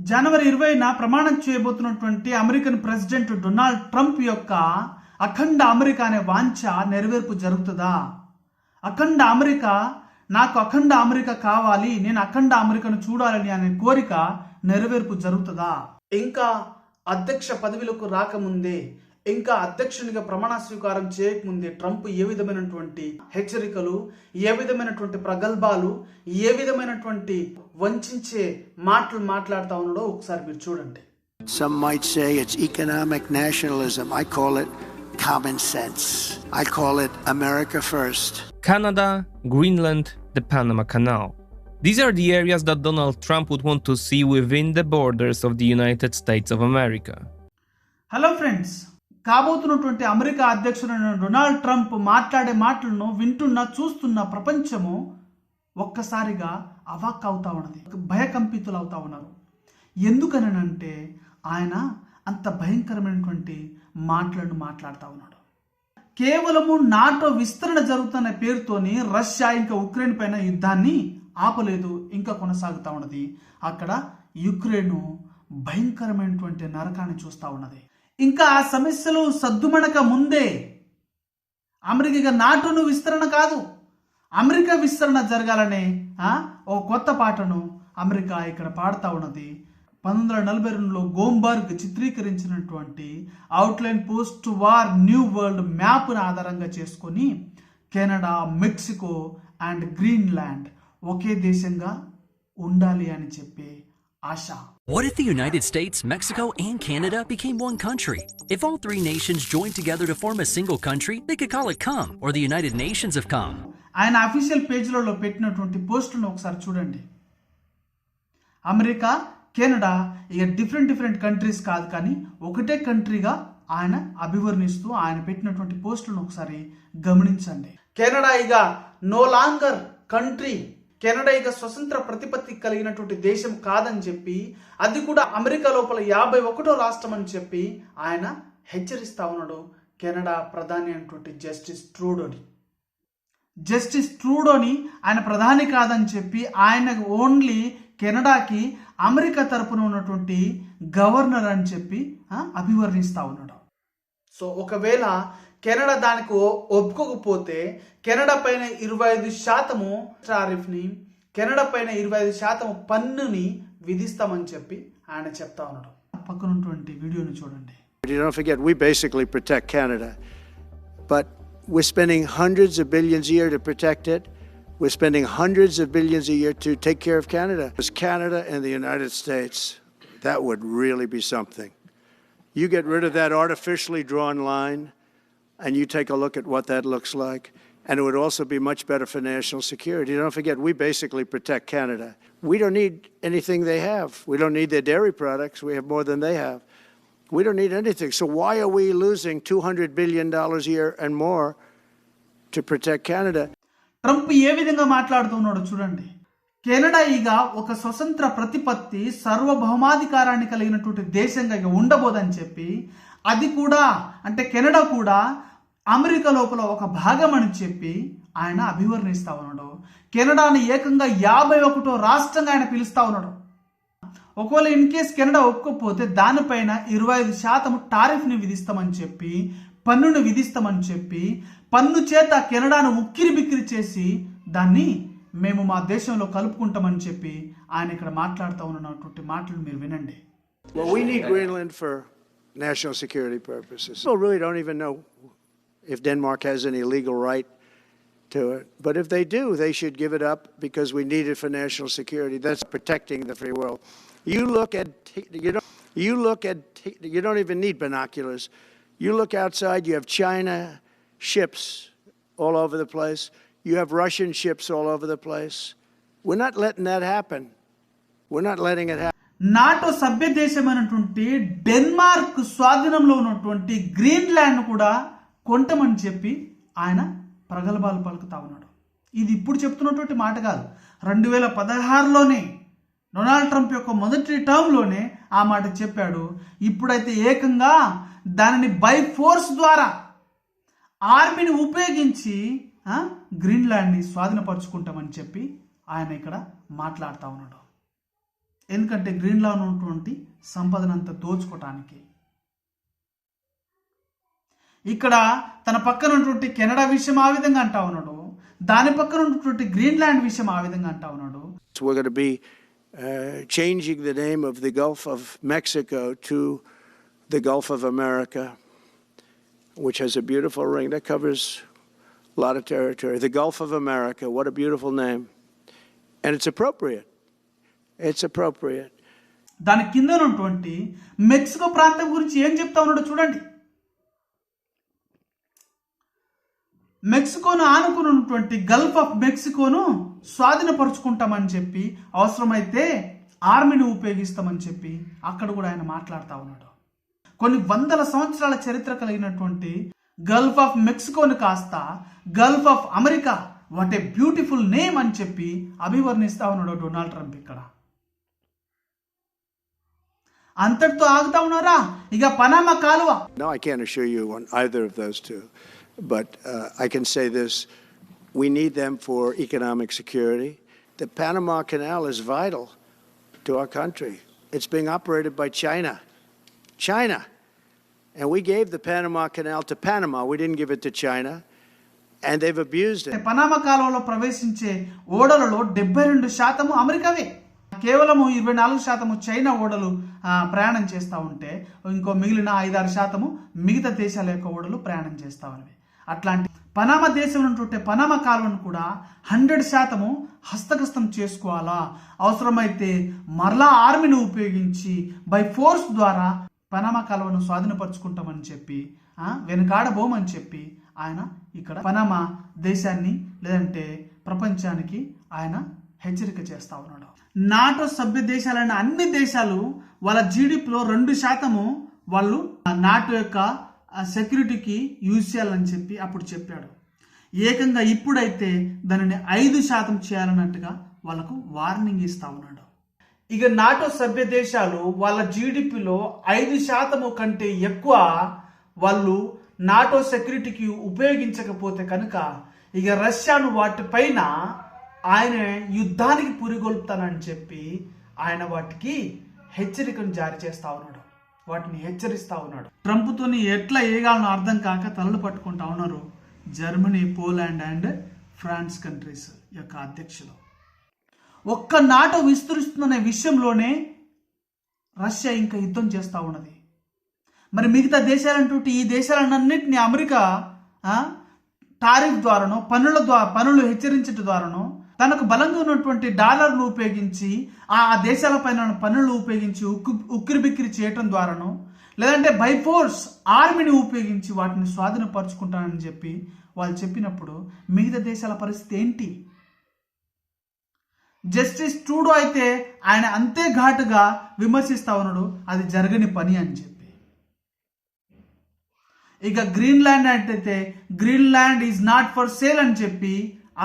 జనవరి 20న ప్రమాణం చేయబోతున్నటువంటి American president Donald Trump యొక్క అఖండ America అనే వాంఛ నెరవేర్పు జరుగుతుందా? అఖండ అమెరికా, నాకు అఖండ అమెరికా కావాలి, నేను అఖండ అమెరికాను చూడాలని అనే కోరిక నెరవేర్పు జరుగుతుందా? ఇంకా అధ్యక్ష పదవిలోకి రాకముందే, ఇంకా అధ్యక్షునిగా ప్రమాణ స్వీకారం చేయకముందే ట్రంప్ ఏ విధమైనటువంటి హెచ్చరికలు, ఏ విధమైనటువంటి ప్రగల్భాలు, ఏ విధమైనటువంటి వంచే మాటలు మాట్లాడుతూ ఉన్నాడో ఒకసారి మీరు చూడండి. Some might say it's economic nationalism. I call it common sense. I call it America first. Canada, Greenland, the Panama Canal. These are the areas that Donald Trump would want to see within the borders of the United States of America. Hello friends, కాబోతున్నటువంటి America అధ్యక్షుడైన Donald Trump మాట్లాడే మాటలను వింటున్న చూస్తున్న ప్రపంచము ఒక్కసారిగా అవాక్ అవుతా ఉన్నది, భయకంపితులు అవుతా ఉన్నారు. ఎందుకనంటే ఆయన అంత భయంకరమైనటువంటి మాటలను మాట్లాడుతూ ఉన్నాడు. కేవలము నాటో విస్తరణ జరుగుతున్న పేరుతోని రష్యా ఇంకా ఉక్రెయిన్ పైన యుద్ధాన్ని ఆపలేదు, ఇంకా కొనసాగుతూ ఉన్నది. అక్కడ యుక్రెయిన్ భయంకరమైనటువంటి నరకాన్ని చూస్తూ ఉన్నది. ఇంకా ఆ సమస్యలు సద్దుమణక ముందే అమెరికా నాటోను విస్తరణ కాదు, అమెరికా విస్తరణ జరగాలనే ఓ కొత్త పాటను అమెరికా ఇక్కడ పాడుతూ ఉన్నది. 1942లో గోంబర్గ్ చిత్రీకరించినటువంటి outline post war new world మ్యాప్ను ఆధారంగా చేసుకొని కెనడా, మెక్సికో అండ్ గ్రీన్లాండ్ ఒకే దేశంగా ఉండాలి అని చెప్పే ఆశ. What if the United States, Mexico, and Canada became one country? If all three nations joined together to form a single country, they could call it COM, or the United Nations of COM. ఆయన official పేజ్లలో పెట్టినటువంటి పోస్టులను ఒకసారి చూడండి. America, Canada ఇక different countries కాదు, కానీ ఒకటే కంట్రీగా ఆయన అభివర్ణిస్తూ ఆయన పెట్టినటువంటి పోస్టులను ఒకసారి గమనించండి. కెనడా ఇక నో లాంగర్ కంట్రీ, కెనడా ఇక స్వతంత్ర ప్రతిపత్తి కలిగినటువంటి దేశం కాదని చెప్పి, అది కూడా అమెరికా లోపల 51వ రాష్ట్రం అని చెప్పి ఆయన హెచ్చరిస్తా ఉన్నాడు. కెనడా ప్రధాని అయినటువంటి జస్టిస్ ట్రూడోని ఆయన ప్రధాని కాదని చెప్పి ఆయన ఓన్లీ కెనడాకి అమెరికా తరపున ఉన్నటువంటి గవర్నర్ అని చెప్పి అభివర్ణిస్తా ఉన్నాడు. సో ఒకవేళ కెనడా దానికి ఒప్పుకోకపోతే కెనడా పైన 25% టారిఫ్ని, కెనడా పైన 25% పన్నుని విధిస్తామని చెప్పి ఆయన చెప్తా ఉన్నాడు. పక్కనున్నటువంటి వీడియోని చూడండి. You don't forget, we basically protect Canada, but we're spending hundreds of billions a year to protect it. We're spending hundreds of billions a year to take care of Canada. It's Canada and the United States. That would really be something. You get rid of that artificially drawn line, and you take a look at what that looks like, and it would also be much better for national security. Don't forget, we basically protect Canada. We don't need anything they have. We don't need their dairy products. We have more than they have. We don't need anything. So why are we losing $200 billion a year and more to protect Canada? Trump ఏ విధంగా మాట్లాడుతున్నాడో చూడండి. Canada ఇక ఒక స్వతంత్ర ప్రతిపత్తి, సార్వభౌమాధికారాన్ని కలిగినటువంటి దేశంగా ఇక ఉండబోదని చెప్పి, అది కూడా అంటే కెనడా కూడా అమెరికా లోపల ఒక భాగం అని చెప్పి ఆయన అభివర్ణిస్తా ఉన్నాడు. కెనడాని ఏకంగా 51వ రాష్ట్రంగా ఆయన పిలుస్తా ఉన్నాడు. ఒకవేళ ఇన్ కేస్ కెనడా ఒప్పుకోకపోతే దానిపైన 25% టారిఫ్ని విధిస్తామని చెప్పి, పన్నును విధిస్తామని చెప్పి, పన్ను చేత కెనడాను ఉక్కిరి బిక్కిరి చేసి దాన్ని మేము మా దేశంలో కలుపుకుంటామని చెప్పి ఆయన ఇక్కడ మాట్లాడుతూ ఉన్నటువంటి మాటలు మీరు వినండి. Well, we need Greenland for national security purposes. People really don't even know if Denmark has any legal right to it. But if they do, they should give it up because we need it for national security. That's protecting the free world. You don't even need binoculars. You look outside, you have China ships all over the place. You have Russian ships all over the place. We're not letting that happen. We're not letting it happen. NATO సభ్య దేశమైనటువంటి Denmark స్వాధీనంలో ఉన్నటువంటి Greenland కూడా కొంటమని చెప్పి ఆయన ప్రగల్భాలు పలుకుతా ఉన్నాడు. ఇది ఇప్పుడు చెప్తున్నటువంటి మాట కాదు, 2016లోనే డొనాల్డ్ ట్రంప్ యొక్క మొదటి టర్మ్లోనే ఆ మాట చెప్పాడు. ఇప్పుడైతే ఏకంగా దానిని బై ఫోర్స్ ద్వారా ఆర్మీని ఉపయోగించి గ్రీన్లాండ్ని స్వాధీనపరుచుకుంటామని చెప్పి ఆయన ఇక్కడ మాట్లాడుతూ ఉన్నాడు. ఎందుకంటే గ్రీన్లాండ్ ఉన్నటువంటి సంపదనంతా దోచుకోవటానికి. ఇక్కడ తన పక్కన ఉన్నటువంటి కెనడా విషయం ఆ విధంగా అంటా ఉన్నాడు, దాని పక్కన ఉన్నటువంటి గ్రీన్లాండ్ విషయం ఆ విధంగా అంటా ఉన్నాడు. So we're going to be changing the name of the Gulf of Mexico to the Gulf of America, which has a beautiful ring that covers a lot of territory. The Gulf of America, what a beautiful name. And it's appropriate. It's appropriate. దాని కింద ఉన్నటువంటి Mexico ప్రాంతం గురించి ఏం చెప్తా ఉన్నాడో చూడండి. మెక్సికోను ఆనుకుని ఉన్నటువంటి గల్ఫ్ ఆఫ్ మెక్సికోను స్వాధీనపరుచుకుంటామని చెప్పి, అవసరమైతే ఆర్మీని ఉపయోగిస్తామని చెప్పి అక్కడ కూడా ఆయన మాట్లాడుతూ ఉన్నాడు. కొన్ని వందల సంవత్సరాల చరిత్ర కలిగినటువంటి గల్ఫ్ ఆఫ్ మెక్సికోను కాస్త Gulf of America, what a beautiful name అని చెప్పి అభివర్ణిస్తా ఉన్నాడు డొనాల్డ్ ట్రంప్. ఇక్కడ అంతటితో ఆగుతా ఉన్నారా? ఇక పనామా కాలువ. No, I can't assure you on either of those two, but I can say this: we need them for economic security. The Panama Canal is vital to our country. It's being operated by China. And we gave the Panama Canal to Panama. We didn't give it to China. And they've abused it. Panama కాలువలో ప్రవేశించే ఓడలలో 72% అమెరికావే, కేవలము 24% China ఓడలు ప్రయాణం చేస్తూ ఉంటే ఇంకో మిగిలిన 5-6% మిగతా దేశాల యొక్క ఓడలు ప్రయాణం చేస్తూ ఉన్నవి. అట్లాంటి పనామా దేశం ఉన్నటువంటి పనామా కాలువను కూడా 100% హస్తగస్తం చేసుకోవాలా, అవసరమైతే మరలా ఆర్మీని ఉపయోగించి బై ఫోర్స్ ద్వారా పనామా కాలువను స్వాధీనపరుచుకుంటామని చెప్పి, వెనుకాడబోమని చెప్పి ఆయన ఇక్కడ పనామా దేశాన్ని లేదంటే ప్రపంచానికి ఆయన హెచ్చరిక చేస్తా ఉన్నాడు. నాటో సభ్య దేశాలైన అన్ని దేశాలు వాళ్ళ జీడిపిలో 2% వాళ్ళు నాటో యొక్క సెక్యూరిటీకి యూజ్ చేయాలని చెప్పి అప్పుడు చెప్పాడు. ఏకంగా ఇప్పుడైతే దానిని 5% చేయాలన్నట్టుగా వాళ్ళకు వార్నింగ్ ఇస్తా ఉన్నాడు. ఇక నాటో సభ్య దేశాలు వాళ్ళ జీడిపిలో 5% కంటే ఎక్కువ వాళ్ళు నాటో సెక్యూరిటీకి ఉపయోగించకపోతే కనుక ఇక రష్యాను వాటిపైన ఆయన యుద్ధానికి పురిగొల్పుతానని చెప్పి ఆయన వాటికి హెచ్చరికను జారీ చేస్తా ఉన్నాడు, వాటిని హెచ్చరిస్తా ఉన్నాడు. ట్రంప్తోని ఎట్లా ఏగాలను అర్థం కాక తలలు పట్టుకుంటా ఉన్నారు Germany, Poland and France countries యొక్క అధ్యక్షులు. ఒక్క నాటో విస్తరిస్తుందనే విషయంలోనే రష్యా ఇంకా యుద్ధం చేస్తూ ఉన్నది. మరి మిగతా దేశాలంటే ఈ దేశాలన్నింటినీ అమెరికా టారిఫ్ ద్వారానో పన్నులు హెచ్చరించడం ద్వారానో తనకు బలంగా ఉన్నటువంటి డాలర్ను ఉపయోగించి ఆ దేశాలపైన పన్నులు ఉపయోగించి ఉక్కిరిబిక్కిరి చేయటం ద్వారానో లేదంటే బై ఫోర్స్ ఆర్మీని ఉపయోగించి వాటిని స్వాధీనపరుచుకుంటానని చెప్పి వాళ్ళు చెప్పినప్పుడు మిగతా దేశాల పరిస్థితి ఏంటి? జస్టిస్ ట్రూడో అయితే ఆయన అంతే ఘాటుగా విమర్శిస్తా ఉన్నాడు, అది జరగని పని అని చెప్పి. ఇక గ్రీన్లాండ్ అయితే Greenland is not for sale అని చెప్పి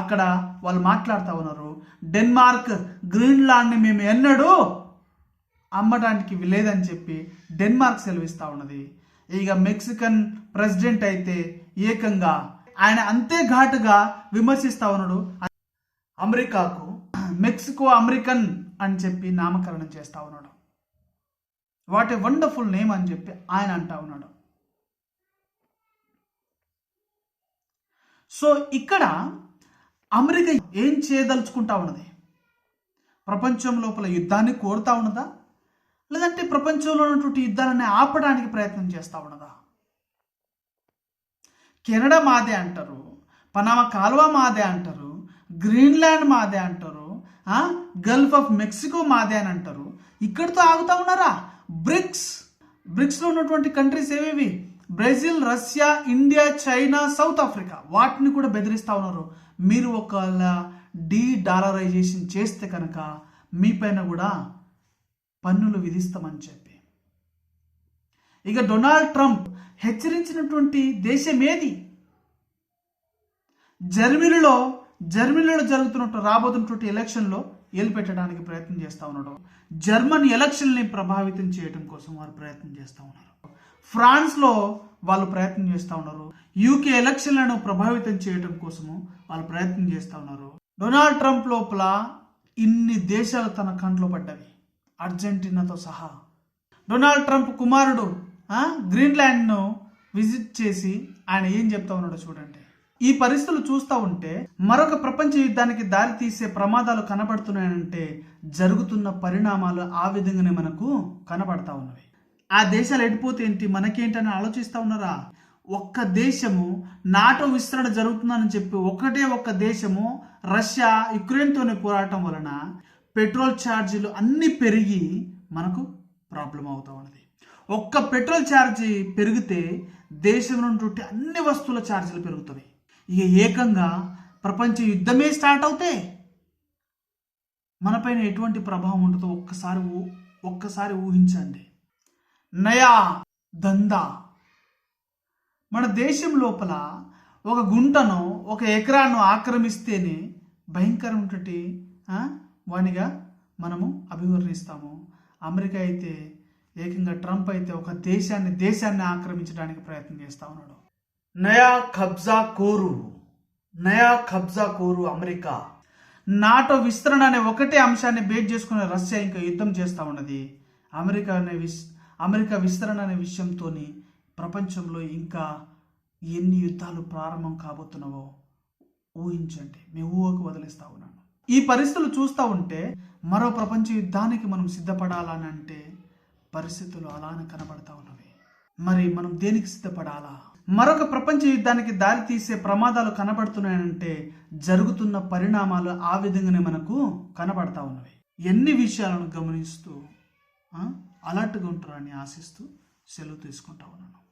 అక్కడ వాళ్ళు మాట్లాడుతూ ఉన్నారు. డెన్మార్క్ గ్రీన్లాండ్ని మేము ఎన్నడూ అమ్మడానికి లేదని చెప్పి డెన్మార్క్ సెలవిస్తూ ఉన్నది. ఇక మెక్సికన్ ప్రెసిడెంట్ అయితే ఏకంగా ఆయన అంతే ఘాటుగా విమర్శిస్తా ఉన్నాడు. అమెరికాకు మెక్సికో అమెరికన్ అని చెప్పి నామకరణం చేస్తా ఉన్నాడు. వాట్ ఏ వండర్ఫుల్ నేమ్ అని చెప్పి ఆయన అంటా ఉన్నాడు. సో ఇక్కడ అమెరికా ఏం చేయదలుచుకుంటా ఉన్నది? ప్రపంచం లోపల యుద్ధాన్ని కోరుతా ఉన్నదా, లేదంటే ప్రపంచంలో ఉన్నటువంటి యుద్ధాలని ఆపడానికి ప్రయత్నం చేస్తూ ఉన్నదా? కెనడా మాదే అంటారు, పనామా కాలువ మాదే అంటారు, గ్రీన్లాండ్ మాదే అంటారు, గల్ఫ్ ఆఫ్ మెక్సికో మాదే అని అంటారు. ఇక్కడితో ఆగుతా ఉన్నారా? బ్రిక్స్లో ఉన్నటువంటి కంట్రీస్ ఏవేవి? Brazil, Russia, India, China, south Africa, వాటిని కూడా బెదిరిస్తూ ఉన్నారు. మీరు ఒకవేళ డీ-డాలరైజేషన్ చేస్తే కనుక మీ పైన కూడా పన్నులు విధిస్తామని చెప్పి. ఇక డొనాల్డ్ ట్రంప్ హెచ్చరించినటువంటి దేశం ఏది? జర్మనీలో జరుగుతున్నట్టు రాబోతున్నటువంటి ఎలక్షన్లో ఏలుపెట్టడానికి ప్రయత్నం చేస్తూ ఉన్నాడు. జర్మన్ ఎలక్షన్ని ప్రభావితం చేయడం కోసం వారు ప్రయత్నం చేస్తూ ఉన్నారు. ఫ్రాన్స్లో వాళ్ళు ప్రయత్నం చేస్తూ ఉన్నారు. యూకే ఎలక్షన్లను ప్రభావితం చేయడం కోసము వాళ్ళు ప్రయత్నం చేస్తూ ఉన్నారు. డొనాల్డ్ ట్రంప్ లోపల ఇన్ని దేశాలు తన కంట్లో పడ్డవి. అర్జెంటీనాతో సహా. డొనాల్డ్ ట్రంప్ కుమారుడు గ్రీన్లాండ్ను విజిట్ చేసి ఆయన ఏం చెప్తా ఉన్నాడో చూడండి. ఈ పరిస్థితులు చూస్తూ ఉంటే మరొక ప్రపంచ యుద్ధానికి దారి తీసే ప్రమాదాలు కనబడుతున్నాయంటే జరుగుతున్న పరిణామాలు ఆ విధంగానే మనకు కనబడతా ఉన్నవి. ఆ దేశాలు ఎడిపోతే ఏంటి మనకేంటని ఆలోచిస్తూ ఉన్నారా? ఒక్క దేశము నాటో విస్తరణ జరుగుతుందని చెప్పి ఒక్క దేశము రష్యా యుక్రెయిన్తోనే పోరాటం వలన పెట్రోల్ ఛార్జీలు అన్నీ పెరిగి మనకు ప్రాబ్లం అవుతా ఉన్నది. ఒక్క పెట్రోల్ ఛార్జీ పెరిగితే దేశం నుండి అన్ని వస్తువుల ఛార్జీలు పెరుగుతాయి. ఇక ఏకంగా ప్రపంచ యుద్ధమే స్టార్ట్ అవుతే మనపైన ఎటువంటి ప్రభావం ఉంటుందో ఒక్కసారి ఊహించండి. నయా దందా. మన దేశం లోపల ఒక గుంటను, ఒక ఎకరాను ఆక్రమిస్తేనే భయంకరమైనటువంటి వానిగా మనము అభివర్ణిస్తాము. అమెరికా అయితే ఏకంగా ట్రంప్ అయితే ఒక దేశాన్ని ఆక్రమించడానికి ప్రయత్నం చేస్తూ ఉన్నాడు. నయా కబ్జా కోరు అమెరికా. నాటో విస్తరణ అనే ఒకటే అంశాన్ని బేస్ చేసుకునే రష్యా ఇంకా యుద్ధం చేస్తూ ఉన్నది. అమెరికా విస్తరణ అనే విషయంతో ప్రపంచంలో ఇంకా ఎన్ని యుద్ధాలు ప్రారంభం కాబోతున్నావో ఊహించండి. మీ ఊహకు వదిలేస్తా ఉన్నాను. ఈ పరిస్థితులు చూస్తూ ఉంటే మరో ప్రపంచ యుద్ధానికి మనం సిద్ధపడాలని అంటే పరిస్థితులు అలానే కనబడతా ఉన్నవి. మరి మనం దేనికి సిద్ధపడాలా? మరొక ప్రపంచ యుద్ధానికి దారి తీసే ప్రమాదాలు కనబడుతున్నాయంటే జరుగుతున్న పరిణామాలు ఆ విధంగానే మనకు కనబడతా ఉన్నవి. ఎన్ని విషయాలను గమనిస్తూ అలర్ట్గా ఉంటారని ఆశిస్తూ సెలవు తీసుకుంటా ఉన్నాను.